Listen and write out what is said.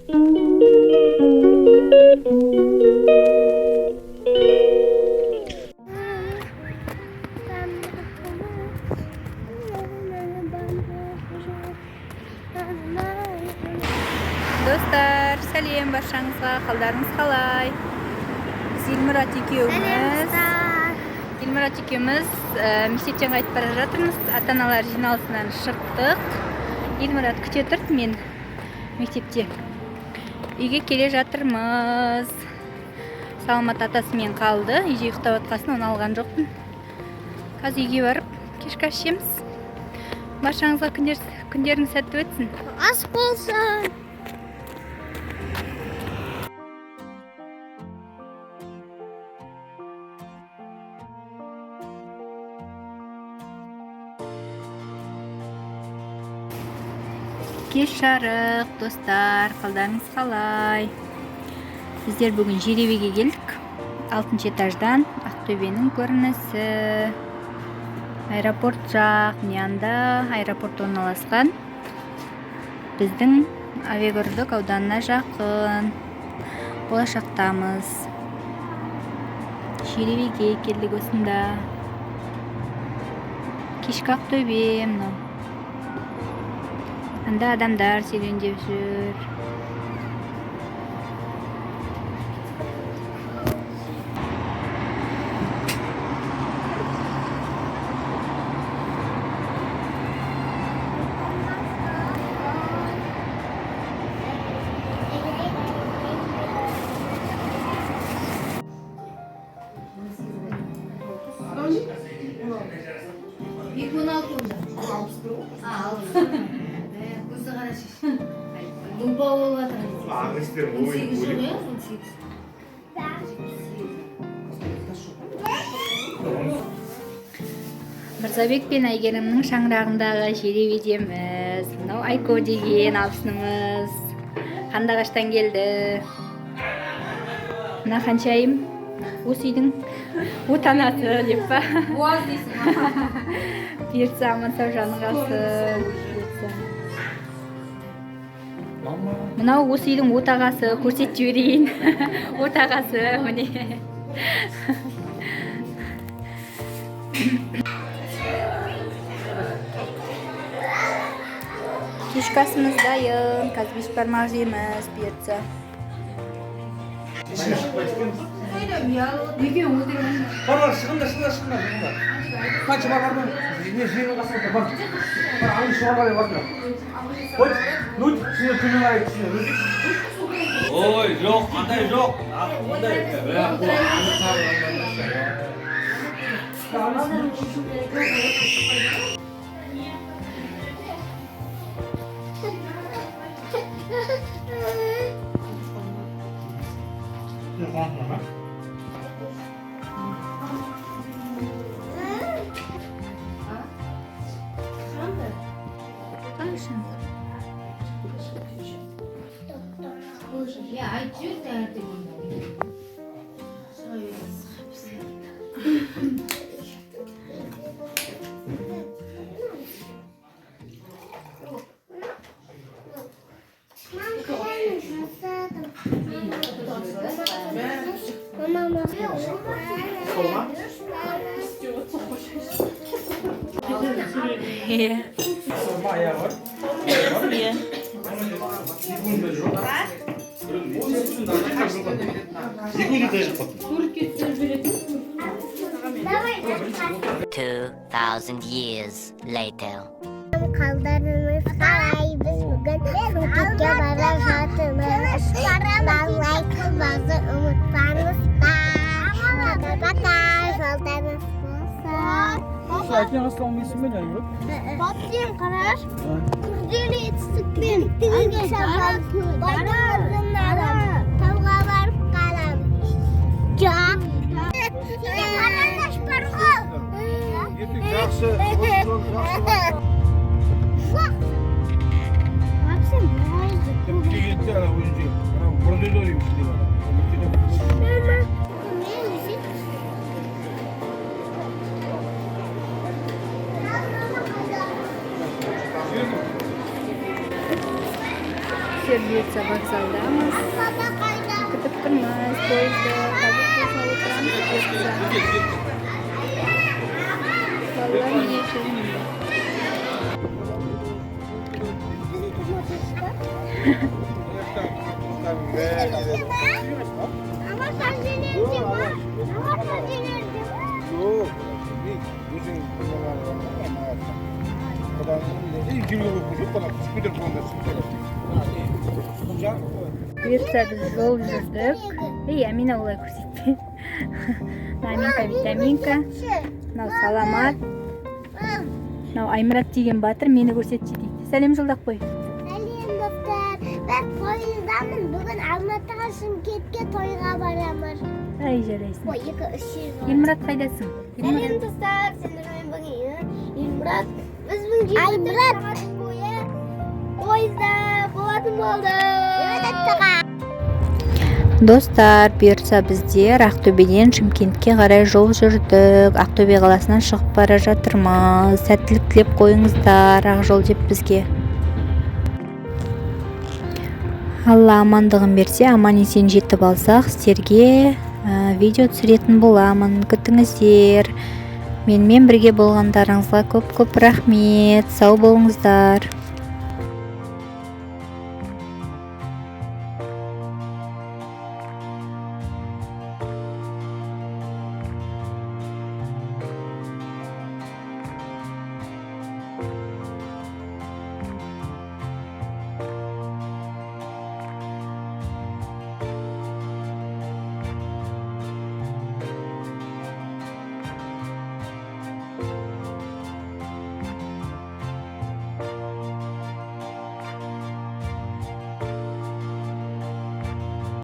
Достар, сәлем баршаңызға, қалдарыңыз қалай? Біз Елмұрат екеуміз мектептен қайтып бара жатырмыз. Ата-аналар жиналысынан шықтық. Елмұрат күте тұрды, мен мектепте. Үйге келе жатырмыз. Саламат атасымен қалды. Үйде ұйықтап атқасын, оны алған жоқпын. Қазір үйге барып, кешкі ас ішеміз. Баршаңызға күндеріңіз сәтті өтсін. Ас болсын. Кеш жарық, достар, қалдарыңыз қалай? Біздер бүгін Жеребеге келдік. 6-шы этаждан Ақтөбенің көрінісі. Аэропорт жақ, мында аэропорт орналасқан. Біздің Авиагородок ауданына жақын. Болашақтамыз. Жеребеге келдік осында. Кешкі Ақтөбе, мынау. Анда адамдар серуендеп жүр. Думба болып жатыр. Мырзабек пен Әйгерімнің шаңырағындағы жеребедеміз. Мынау Айко деген алсынымыз. Қандағаштан келді. Мына Ханшайым осы үйдің отанасы деп па? Буаз дейсің. Берсі аман сау жаны қалсын. Мынау осы үйдің отағасы, көрсетіп жіберейін. Отағасы, міне. Кешкі асымыз дайын, қазір бешбармақ жейміз, бұйыртса. Барар, шығыңдар. Қанша бар. Не жиын қасында бар. Бар, алың шығарға деп бардым. Ой, ну, сені төмен қарай түсіне. Ой, жоқ, андай жоқ. Ондай. Ya, ayıcık da artık. Sorma ayağı var. Секунду даже потом. 2,000 years later. Kaldarımız kalay biz bugün Fındık'a bara жатырмыз. Like kılmazı unutmanız da. Bakar жолдарыңыз болсын. Әкең асылмайсың ба жаңағы? Батырым қараш. Күрделі етістікпен тауға барып қалам. Жоқ. Қарандаш бар ғой. Жақсы. Максим, болды. Кетті ана өзінде. Ана бұрды дойым деп ана. бұйыртса вокзалдамыз. Күтіп тұрмыз пойызды. Қазір қозғалып отырамыз бұйыртса. Балалар міне жүрмейді. Ama sen dinlersin var. Ama sen dinlersin var. Yok. Bizim Бұйыртса біз жол жүрдік. Амина олай көрсетпе. Аминка, витаминка. Мынау Саламат. Мынау Аймұрат деген батыр мені көрсетші дейді. Сәлем жолдақ қой. Сәлем достар. Ben poyezdamын. Бүгін Алматыға Шымкентке тойға барамыз. Ай, жарайсың. Ой, 2-3 жыл. Елмұрат қайдасың? Сәлем достар. Сендермен бүгін Елмұрат. Біз бүгін 24 сағат бойы пойызда болатын болды. Достар, бұйыртса біздер Ақтөбеден Шымкентке қарай жол жүрдік. Ақтөбе қаласынан шығып бара жатырмыз. Сәттілік тілеп қойыңыздар, ақ жол деп бізге. Алла амандығын берсе, аман есен жетіп алсақ, сіздерге видео түсіретін боламын. Күтіңіздер. Менімен бірге болғандарыңызға көп-көп рахмет. Сау болыңыздар.